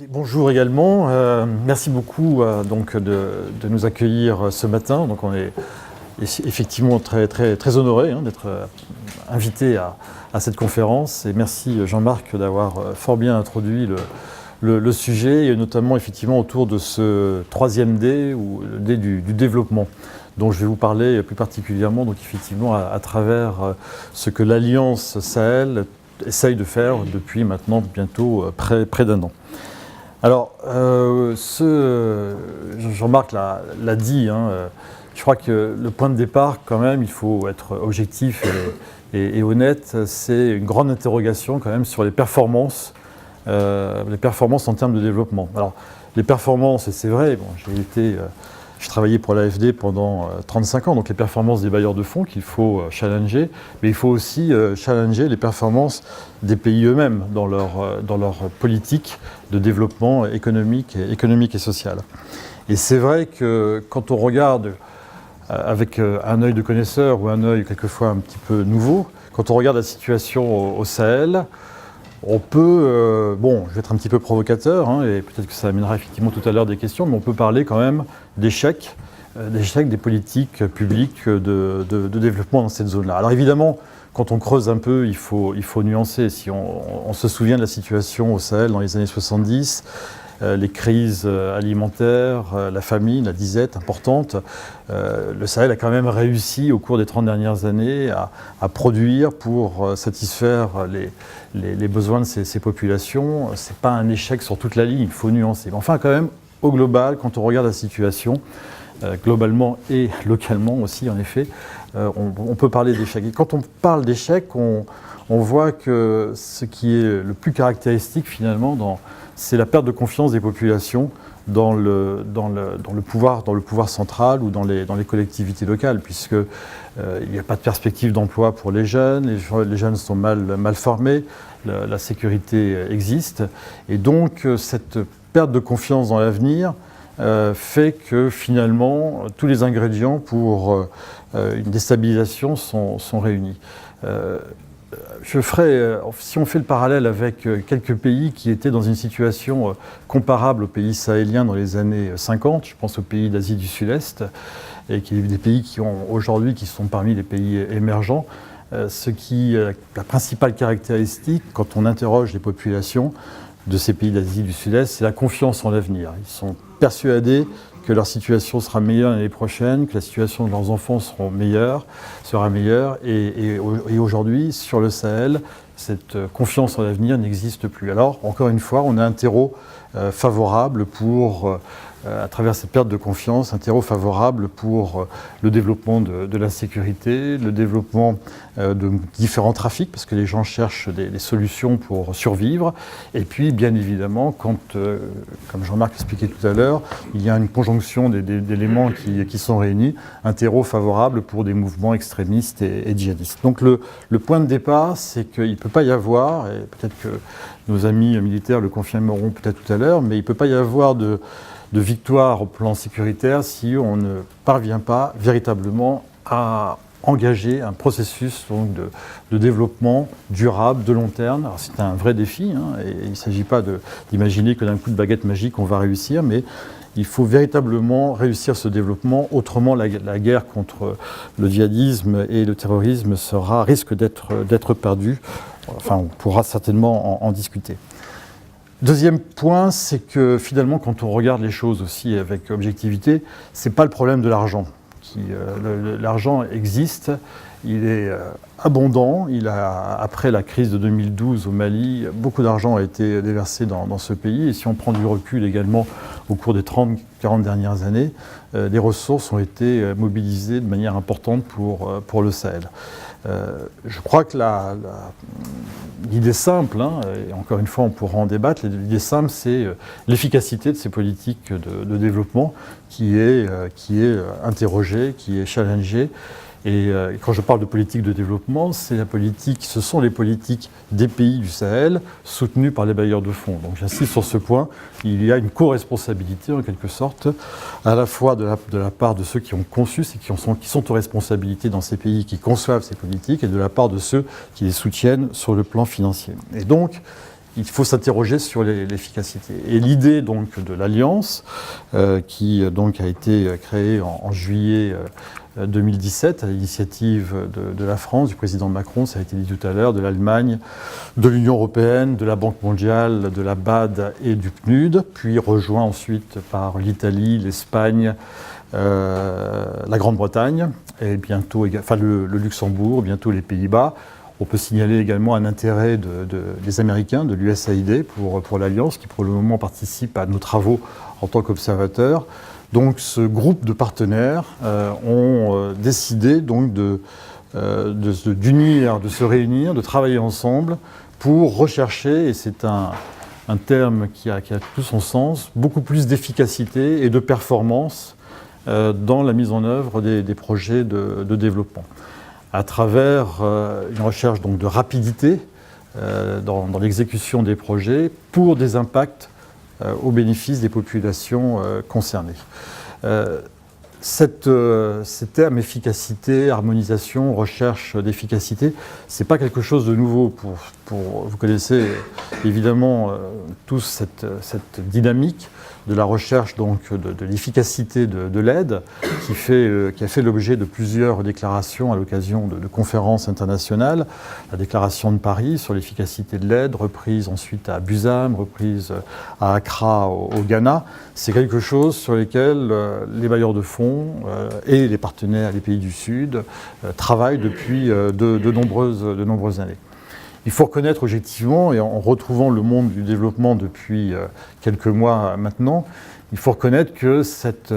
Bonjour également. Merci beaucoup de nous accueillir ce matin. Donc on est effectivement très honoré d'être invité à cette conférence. Et merci Jean-Marc d'avoir fort bien introduit le sujet, et notamment effectivement autour de ce troisième D, ou le D du développement, dont je vais vous parler plus particulièrement donc effectivement à travers ce que l'Alliance Sahel essaye de faire depuis maintenant bientôt près d'un an. Alors, Jean-Marc l'a dit, je crois que le point de départ, quand même, il faut être objectif et honnête, c'est une grande interrogation quand même sur les performances en termes de développement. Alors, les performances, c'est vrai, j'ai travaillé pour l'AFD pendant 35 ans, donc les performances des bailleurs de fonds qu'il faut challenger, mais il faut aussi challenger les performances des pays eux-mêmes dans leur politique de développement économique et social. Et c'est vrai que quand on regarde avec un œil de connaisseur ou un œil quelquefois un petit peu nouveau, quand on regarde la situation au Sahel, on peut, je vais être un petit peu provocateur, et peut-être que ça amènera effectivement tout à l'heure des questions, mais on peut parler quand même d'échecs des politiques publiques de développement dans cette zone-là. Alors évidemment, quand on creuse un peu, il faut nuancer. Si on se souvient de la situation au Sahel dans les années 70, les crises alimentaires, la famine, la disette importante, le Sahel a quand même réussi au cours des 30 dernières années à produire pour satisfaire les besoins de ces populations. Ce n'est pas un échec sur toute la ligne, il faut nuancer. Mais enfin, quand même, au global, quand on regarde la situation, globalement et localement aussi, en effet, on peut parler d'échec. Et quand on parle d'échec, on voit que ce qui est le plus caractéristique finalement, c'est la perte de confiance des populations dans le pouvoir central ou dans les collectivités locales, puisque il n'y a pas de perspective d'emploi pour les jeunes jeunes sont mal formés, la sécurité existe, et donc cette perte de confiance dans l'avenir fait que finalement tous les ingrédients pour une déstabilisation sont réunis. Si on fait le parallèle avec quelques pays qui étaient dans une situation comparable aux pays sahéliens dans les années 50, je pense aux pays d'Asie du Sud-Est, et des pays qui sont parmi les pays émergents, la principale caractéristique, quand on interroge les populations de ces pays d'Asie du Sud-Est, c'est la confiance en l'avenir. Ils sont persuadés que leur situation sera meilleure l'année prochaine, que la situation de leurs enfants sera meilleure. Et aujourd'hui, sur le Sahel, cette confiance en l'avenir n'existe plus. Alors, encore une fois, on a un terreau favorable à travers cette perte de confiance, un terreau favorable pour le développement de l'insécurité, le développement de différents trafics, parce que les gens cherchent des solutions pour survivre. Et puis, bien évidemment, comme Jean-Marc l'expliquait tout à l'heure, il y a une conjonction d'éléments qui sont réunis, un terreau favorable pour des mouvements extrémistes et djihadistes. Donc le point de départ, c'est qu'il ne peut pas y avoir, et peut-être que nos amis militaires le confirmeront peut-être tout à l'heure, mais il ne peut pas y avoir de victoire au plan sécuritaire si on ne parvient pas véritablement à engager un processus de développement durable, de long terme. Alors c'est un vrai défi, et il ne s'agit pas d'imaginer que d'un coup de baguette magique on va réussir, mais il faut véritablement réussir ce développement, autrement la guerre contre le djihadisme et le terrorisme risque d'être perdue. Enfin, on pourra certainement en discuter. Deuxième point, c'est que finalement, quand on regarde les choses aussi avec objectivité, ce n'est pas le problème de l'argent. L'argent existe, il est abondant. Après la crise de 2012 au Mali, beaucoup d'argent a été déversé dans ce pays. Et si on prend du recul également au cours des 30-40 dernières années, les ressources ont été mobilisées de manière importante pour le Sahel. Je crois que l'idée simple, et encore une fois on pourra en débattre, l'idée simple c'est l'efficacité de ces politiques de développement qui est interrogée, qui est challengée. Et quand je parle de politique de développement, ce sont les politiques des pays du Sahel soutenues par les bailleurs de fonds. Donc j'insiste sur ce point, il y a une co-responsabilité en quelque sorte, à la fois de la part de ceux qui ont conçu, qui sont aux responsabilités dans ces pays, qui conçoivent ces politiques, et de la part de ceux qui les soutiennent sur le plan financier. Et donc, il faut s'interroger sur l'efficacité. Et l'idée donc de l'Alliance, qui donc a été créée en juillet 2017 à l'initiative de la France, du président Macron, ça a été dit tout à l'heure, de l'Allemagne, de l'Union européenne, de la Banque mondiale, de la BAD et du PNUD, puis rejoint ensuite par l'Italie, l'Espagne, la Grande-Bretagne, et bientôt, enfin le Luxembourg, bientôt les Pays-Bas. On peut signaler également un intérêt des Américains, de l'USAID pour l'Alliance, qui pour le moment participe à nos travaux en tant qu'observateurs. Donc ce groupe de partenaires ont décidé donc d'unir, de se réunir, de travailler ensemble pour rechercher, et c'est un terme qui a tout son sens, beaucoup plus d'efficacité et de performance dans la mise en œuvre des projets de développement, à travers une recherche donc de rapidité dans l'exécution des projets pour des impacts au bénéfice des populations concernées. Ces termes efficacité, harmonisation, recherche d'efficacité, ce n'est pas quelque chose de nouveau. Vous connaissez évidemment tous cette dynamique de la recherche donc, de l'efficacité de l'aide qui a fait l'objet de plusieurs déclarations à l'occasion de conférences internationales. La déclaration de Paris sur l'efficacité de l'aide, reprise ensuite à Busam, reprise à Accra au Ghana. C'est quelque chose sur lequel les bailleurs de fonds et les partenaires, les pays du Sud, travaillent depuis de nombreuses années. Il faut reconnaître objectivement, et en retrouvant le monde du développement depuis quelques mois maintenant, il faut reconnaître que cette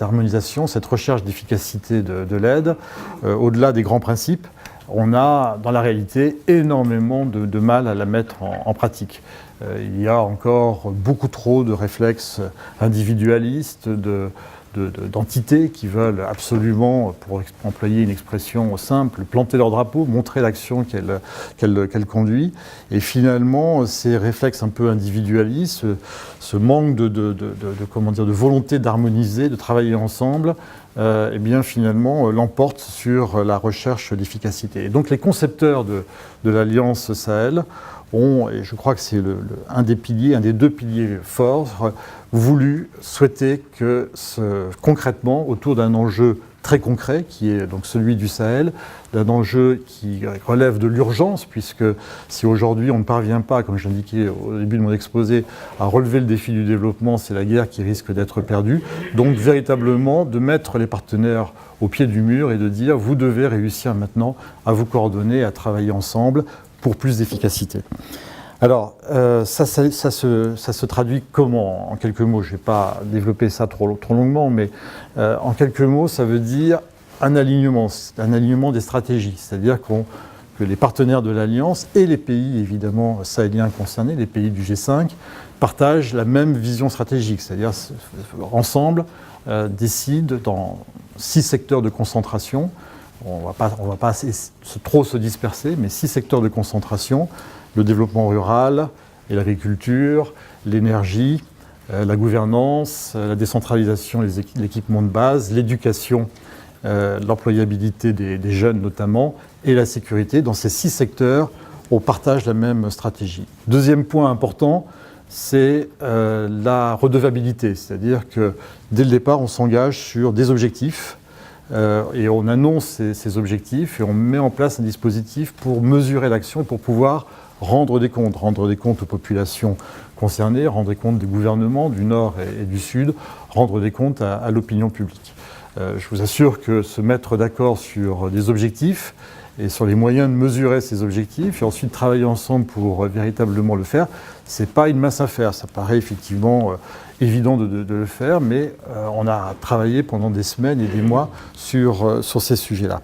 harmonisation, cette recherche d'efficacité de l'aide, au-delà des grands principes, on a dans la réalité énormément de mal à la mettre en pratique. Il y a encore beaucoup trop de réflexes individualistes, d'entités qui veulent absolument, pour employer une expression simple, planter leur drapeau, montrer l'action qu'elle conduit. Et finalement, ces réflexes un peu individualistes, ce manque de volonté d'harmoniser, de travailler ensemble, eh bien finalement l'emporte sur la recherche d'efficacité. Et donc les concepteurs de l'Alliance Sahel ont, et je crois que c'est un des deux piliers forts, souhaité que concrètement, autour d'un enjeu très concret, qui est donc celui du Sahel, d'un enjeu qui relève de l'urgence, puisque si aujourd'hui on ne parvient pas, comme j'indiquais au début de mon exposé, à relever le défi du développement, c'est la guerre qui risque d'être perdue. Donc véritablement de mettre les partenaires au pied du mur et de dire vous devez réussir maintenant à vous coordonner, à travailler ensemble pour plus d'efficacité. Alors, ça se traduit comment? En quelques mots, je ne vais pas développer ça trop longuement, mais en quelques mots, ça veut dire un alignement des stratégies. C'est-à-dire que les partenaires de l'Alliance et les pays, évidemment, sahéliens concernés, les pays du G5, partagent la même vision stratégique. C'est-à-dire, ensemble, décident dans 6 secteurs de concentration. On ne va pas trop se disperser, mais 6 secteurs de concentration. Le développement rural et l'agriculture, l'énergie, la gouvernance, la décentralisation, l'équipement de base, l'éducation, l'employabilité des jeunes notamment, et la sécurité. Dans ces 6 secteurs, on partage la même stratégie. Deuxième point important, c'est la redevabilité, c'est-à-dire que dès le départ, on s'engage sur des objectifs et on annonce ces objectifs et on met en place un dispositif pour mesurer l'action et pour pouvoir rendre des comptes aux populations concernées, rendre des comptes des gouvernements du Nord et du Sud, rendre des comptes à l'opinion publique. Je vous assure que se mettre d'accord sur des objectifs et sur les moyens de mesurer ces objectifs et ensuite travailler ensemble pour véritablement le faire, ce n'est pas une mince affaire. Ça paraît effectivement évident de le faire, mais on a travaillé pendant des semaines et des mois sur ces sujets-là.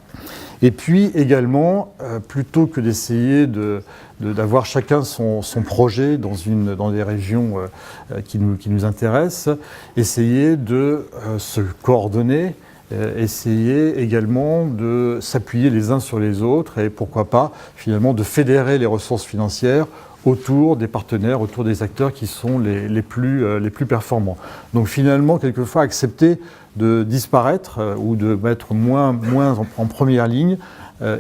Et puis également, plutôt que d'essayer d'avoir chacun son projet dans des régions qui nous intéressent, essayer de se coordonner, essayer également de s'appuyer les uns sur les autres et pourquoi pas finalement de fédérer les ressources financières autour des partenaires, autour des acteurs qui sont les plus performants. Donc finalement, quelquefois, accepter de disparaître ou de mettre moins en première ligne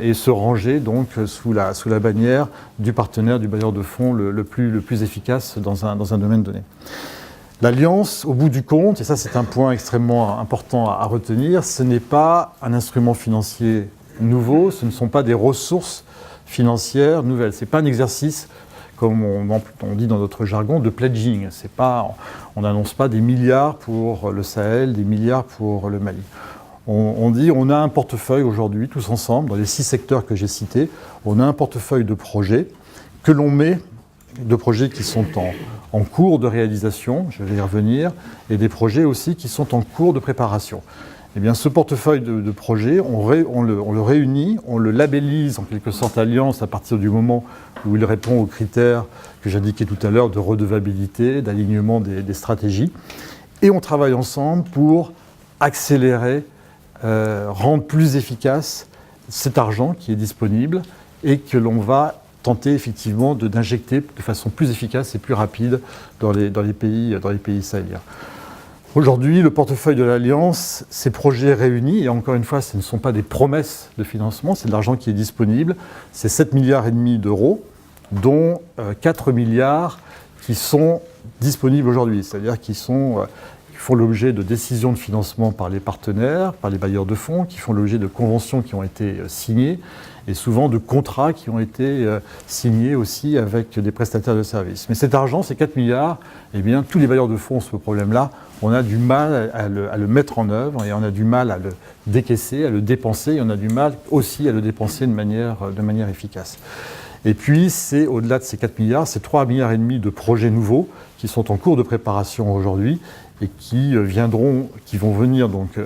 et se ranger donc sous la bannière du partenaire, du bailleur de fonds le plus efficace dans un domaine donné. L'Alliance, au bout du compte, et ça c'est un point extrêmement important à retenir, ce n'est pas un instrument financier nouveau, ce ne sont pas des ressources financières nouvelles. Ce n'est pas un exercice, comme on dit dans notre jargon, de pledging. On n'annonce pas des milliards pour le Sahel, des milliards pour le Mali. On dit on a un portefeuille aujourd'hui, tous ensemble, dans les 6 secteurs que j'ai cités, on a un portefeuille de projets que l'on met, de projets qui sont en cours de réalisation, je vais y revenir, et des projets aussi qui sont en cours de préparation. Eh bien, ce portefeuille de projets, on le réunit, on le labellise en quelque sorte Alliance à partir du moment où il répond aux critères que j'indiquais tout à l'heure de redevabilité, d'alignement des stratégies, et on travaille ensemble pour accélérer, rendre plus efficace cet argent qui est disponible et que l'on va tenter effectivement d'injecter de façon plus efficace et plus rapide dans les pays sahéliens. Aujourd'hui, le portefeuille de l'Alliance, ces projets réunis, et encore une fois, ce ne sont pas des promesses de financement, c'est de l'argent qui est disponible, c'est 7,5 milliards d'euros, dont 4 milliards qui sont disponibles aujourd'hui, c'est-à-dire qui font l'objet de décisions de financement par les partenaires, par les bailleurs de fonds, qui font l'objet de conventions qui ont été signées, et souvent de contrats qui ont été signés aussi avec des prestataires de services. Mais cet argent, ces 4 milliards, eh bien, tous les bailleurs de fonds ont ce problème-là. On a du mal à le mettre en œuvre et on a du mal à le décaisser, à le dépenser, et on a du mal aussi à le dépenser de manière efficace. Et puis, c'est au-delà de ces 4 milliards, c'est 3,5 milliards de projets nouveaux qui sont en cours de préparation aujourd'hui et qui vont venir donc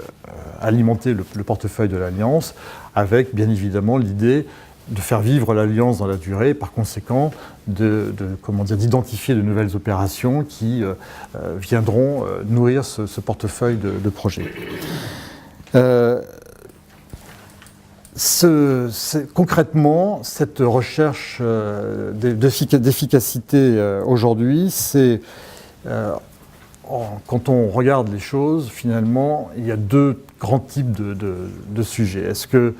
alimenter le portefeuille de l'Alliance, avec bien évidemment l'idée de faire vivre l'Alliance dans la durée, et par conséquent d'identifier de nouvelles opérations qui viendront nourrir ce portefeuille de projets. Concrètement, cette recherche d'efficacité aujourd'hui, c'est quand on regarde les choses, finalement, il y a 2 grands types de sujets. Est-ce que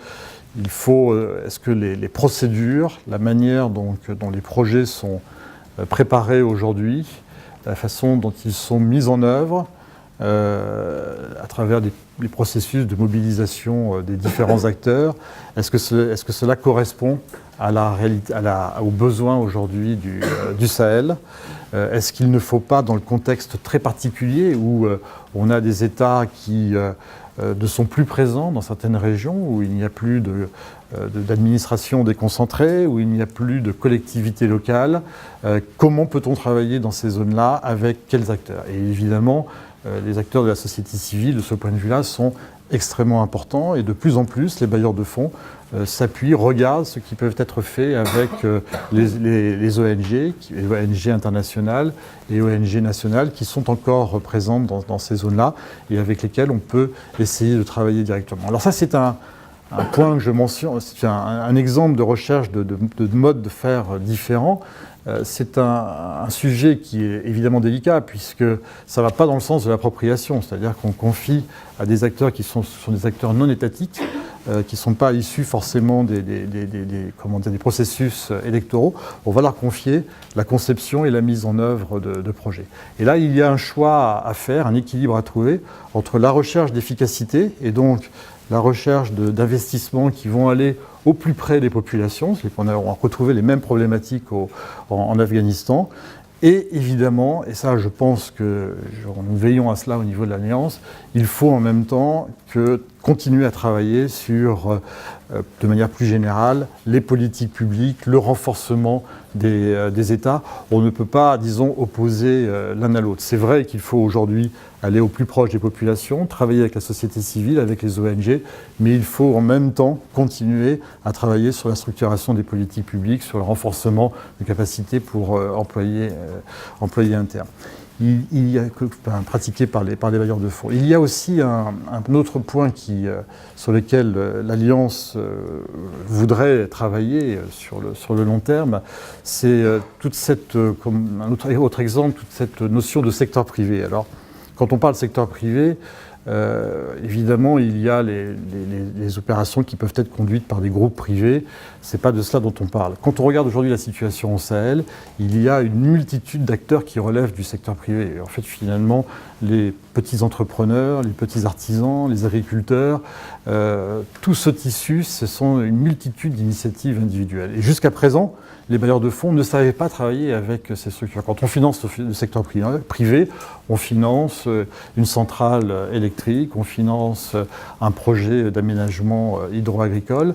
les procédures, la manière dont les projets sont préparés aujourd'hui, la façon dont ils sont mis en œuvre, à travers les processus de mobilisation des différents acteurs, est-ce que cela correspond à la réalité, aux besoins aujourd'hui du Sahel? Est-ce qu'il ne faut pas, dans le contexte très particulier où on a des États qui ne sont plus présents dans certaines régions, où il n'y a plus d'administration déconcentrée, où il n'y a plus de collectivités locales, comment peut-on travailler dans ces zones-là, avec quels acteurs? Et évidemment, les acteurs de la société civile, de ce point de vue-là, sont extrêmement importants et de plus en plus, les bailleurs de fonds s'appuient, regardent ce qui peut être fait avec les ONG, les ONG internationales et ONG nationales qui sont encore présentes dans ces zones-là et avec lesquelles on peut essayer de travailler directement. Alors ça, c'est un point que je mentionne, c'est un exemple de recherche de mode de faire différents. C'est un sujet qui est évidemment délicat puisque ça ne va pas dans le sens de l'appropriation, c'est-à-dire qu'on confie à des acteurs qui sont des acteurs non étatiques, qui ne sont pas issus forcément des processus électoraux, on va leur confier la conception et la mise en œuvre de projets. Et là, il y a un choix à faire, un équilibre à trouver entre la recherche d'efficacité et donc la recherche d'investissements qui vont aller au plus près des populations, c'est qu'on a retrouvé les mêmes problématiques en Afghanistan. Et évidemment, et ça je pense que nous veillons à cela au niveau de l'Alliance, il faut en même temps continuer à travailler sur, de manière plus générale, les politiques publiques, le renforcement des États. On ne peut pas, disons, opposer l'un à l'autre. C'est vrai qu'il faut aujourd'hui aller au plus proche des populations, travailler avec la société civile, avec les ONG, mais il faut en même temps continuer à travailler sur la structuration des politiques publiques, sur le renforcement de capacités pour employer un terme. Il y a pratiqué par les bailleurs de fonds. Il y a aussi un autre point sur lequel l'Alliance voudrait travailler sur le long terme, c'est comme un autre exemple, toute cette notion de secteur privé. Alors, quand on parle secteur privé, Évidemment, il y a les opérations qui peuvent être conduites par des groupes privés. Ce n'est pas de cela dont on parle. Quand on regarde aujourd'hui la situation au Sahel, il y a une multitude d'acteurs qui relèvent du secteur privé. Et en fait, finalement, les petits entrepreneurs, les petits artisans, les agriculteurs, tout ce tissu, ce sont une multitude d'initiatives individuelles. Et jusqu'à présent, les bailleurs de fonds ne savaient pas travailler avec ces structures. Quand on finance le secteur privé, on finance une centrale électrique, on finance un projet d'aménagement hydro-agricole,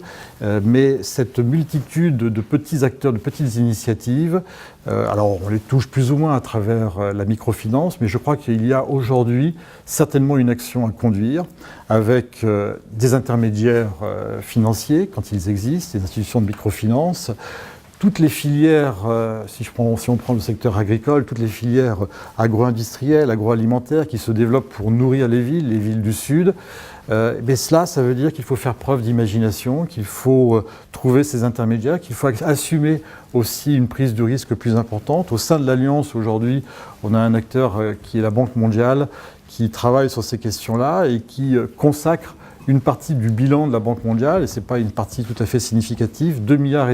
mais cette multitude de petits acteurs, de petites initiatives, alors on les touche plus ou moins à travers la microfinance, mais je crois qu'il y a aujourd'hui certainement une action à conduire avec des intermédiaires financiers, quand ils existent, des institutions de microfinance, toutes les filières, si on prend le secteur agricole, toutes les filières agro-industrielles, agroalimentaires qui se développent pour nourrir les villes du Sud, mais cela, ça veut dire qu'il faut faire preuve d'imagination, qu'il faut trouver ces intermédiaires, qu'il faut assumer aussi une prise de risque plus importante. Au sein de l'Alliance, aujourd'hui, on a un acteur qui est la Banque mondiale, qui travaille sur ces questions-là et qui consacre une partie du bilan de la Banque mondiale, et ce n'est pas une partie tout à fait significative, 2,5 milliards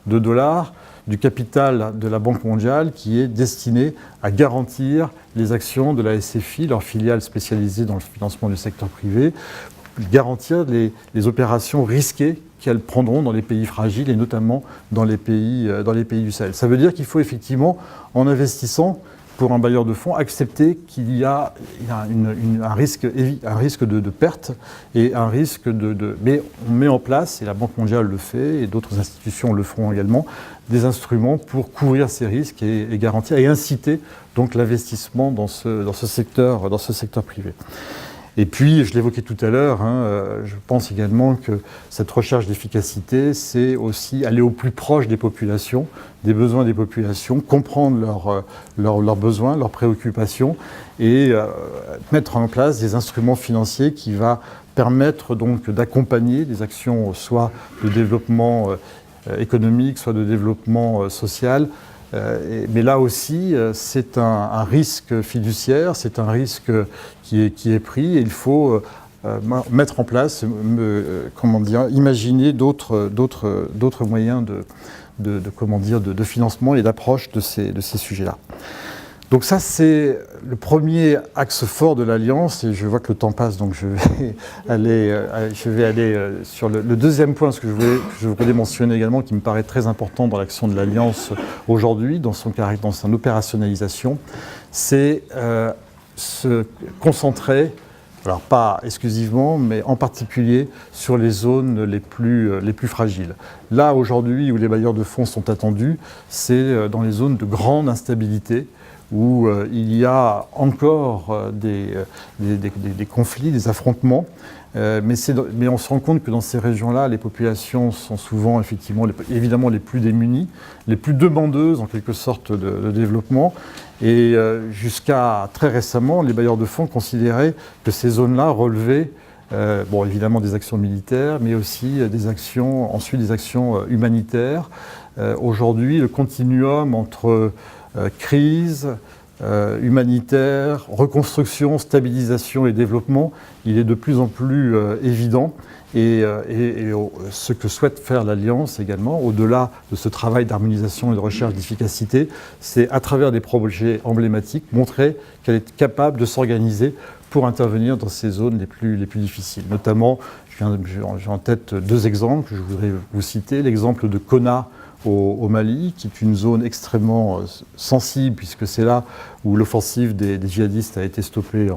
de dollars du capital de la Banque mondiale qui est destiné à garantir les actions de la SFI, leur filiale spécialisée dans le financement du secteur privé, garantir les opérations risquées qu'elles prendront dans les pays fragiles et notamment dans les pays du Sahel. Ça veut dire qu'il faut effectivement, en investissant, pour un bailleur de fonds, accepter qu'il y a un risque de perte et un risque Mais on met en place, et la Banque mondiale le fait, et d'autres institutions le feront également, des instruments pour couvrir ces risques et garantir et inciter donc l'investissement dans ce secteur privé. Et puis, je l'évoquais tout à l'heure, je pense également que cette recherche d'efficacité, c'est aussi aller au plus proche des populations, des besoins des populations, comprendre leurs besoins, leurs préoccupations et mettre en place des instruments financiers qui va permettre donc d'accompagner des actions soit de développement économique, soit de développement social. Mais là aussi, c'est un risque fiduciaire, c'est un risque qui est pris et il faut mettre en place, imaginer d'autres moyens de financement et d'approche de ces sujets-là. Donc ça, c'est le premier axe fort de l'Alliance, et je vois que le temps passe, donc je vais aller sur le deuxième point, ce que je voulais mentionner également, qui me paraît très important dans l'action de l'Alliance aujourd'hui, dans son opérationnalisation, c'est se concentrer, alors pas exclusivement, mais en particulier sur les zones les plus fragiles. Là, aujourd'hui, où les bailleurs de fonds sont attendus, c'est dans les zones de grande instabilité, où il y a encore des conflits, des affrontements, mais on se rend compte que dans ces régions-là, les populations sont souvent évidemment les plus démunies, les plus demandeuses en quelque sorte de développement, et jusqu'à très récemment, les bailleurs de fonds considéraient que ces zones-là relevaient évidemment des actions militaires, mais aussi des actions humanitaires. Aujourd'hui, le continuum entre crise, humanitaire, reconstruction, stabilisation et développement, il est de plus en plus évident. Et ce que souhaite faire l'Alliance également, au-delà de ce travail d'harmonisation et de recherche d'efficacité, c'est à travers des projets emblématiques montrer qu'elle est capable de s'organiser pour intervenir dans ces zones les plus difficiles. Notamment, j'ai en tête deux exemples que je voudrais vous citer. L'exemple de Konna au Mali, qui est une zone extrêmement sensible, puisque c'est là où l'offensive des djihadistes a été stoppée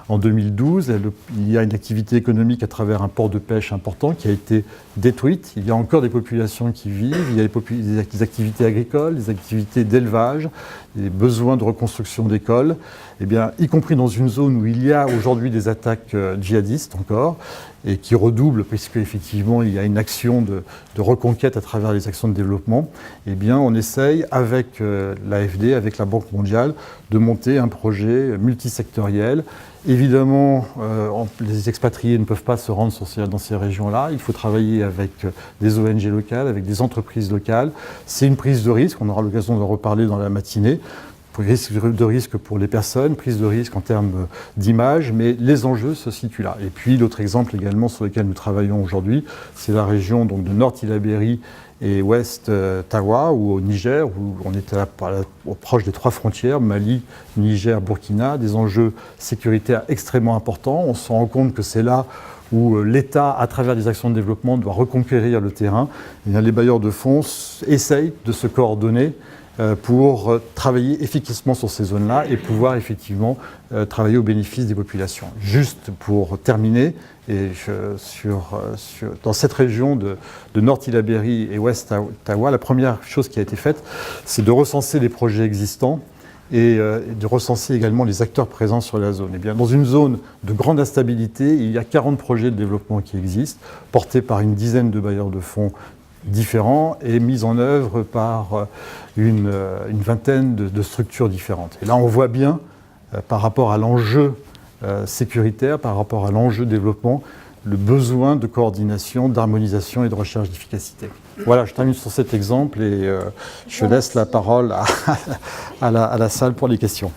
en 2012. Il y a une activité économique à travers un port de pêche important qui a été détruite. Il y a encore des populations qui vivent, il y a des activités agricoles, des activités d'élevage, des besoins de reconstruction d'écoles, y compris dans une zone où il y a aujourd'hui des attaques djihadistes encore, et qui redoublent, puisque effectivement il y a une action de reconquête à travers les actions de développement. On essaye avec l'AFD, avec la Banque mondiale, de monter un projet multisectoriel. Évidemment, les expatriés ne peuvent pas se rendre dans ces régions-là. Il faut travailler avec des ONG locales, avec des entreprises locales. C'est une prise de risque, on aura l'occasion de reparler dans la matinée. prise de risque pour les personnes, prise de risque en termes d'image, mais les enjeux se situent là. Et puis l'autre exemple également sur lequel nous travaillons aujourd'hui, c'est la région donc, de Nord Tillabéri et Ouest Tawa, ou au Niger, où on était proche des 3 frontières, Mali, Niger, Burkina, des enjeux sécuritaires extrêmement importants. On se rend compte que c'est là où l'État, à travers des actions de développement, doit reconquérir le terrain. Et bien, les bailleurs de fonds essayent de se coordonner pour travailler efficacement sur ces zones-là et pouvoir effectivement travailler au bénéfice des populations. Juste pour terminer, dans cette région de Nord Tillabéri et Ouest Tawa, la première chose qui a été faite, c'est de recenser les projets existants et de recenser également les acteurs présents sur la zone. Et bien, dans une zone de grande instabilité, il y a 40 projets de développement qui existent, portés par une dizaine de bailleurs de fonds différents et mis en œuvre par une vingtaine de structures différentes. Et là, on voit bien, par rapport à l'enjeu sécuritaire, par rapport à l'enjeu développement, le besoin de coordination, d'harmonisation et de recherche d'efficacité. Voilà, je termine sur cet exemple et je laisse la parole à la salle pour les questions.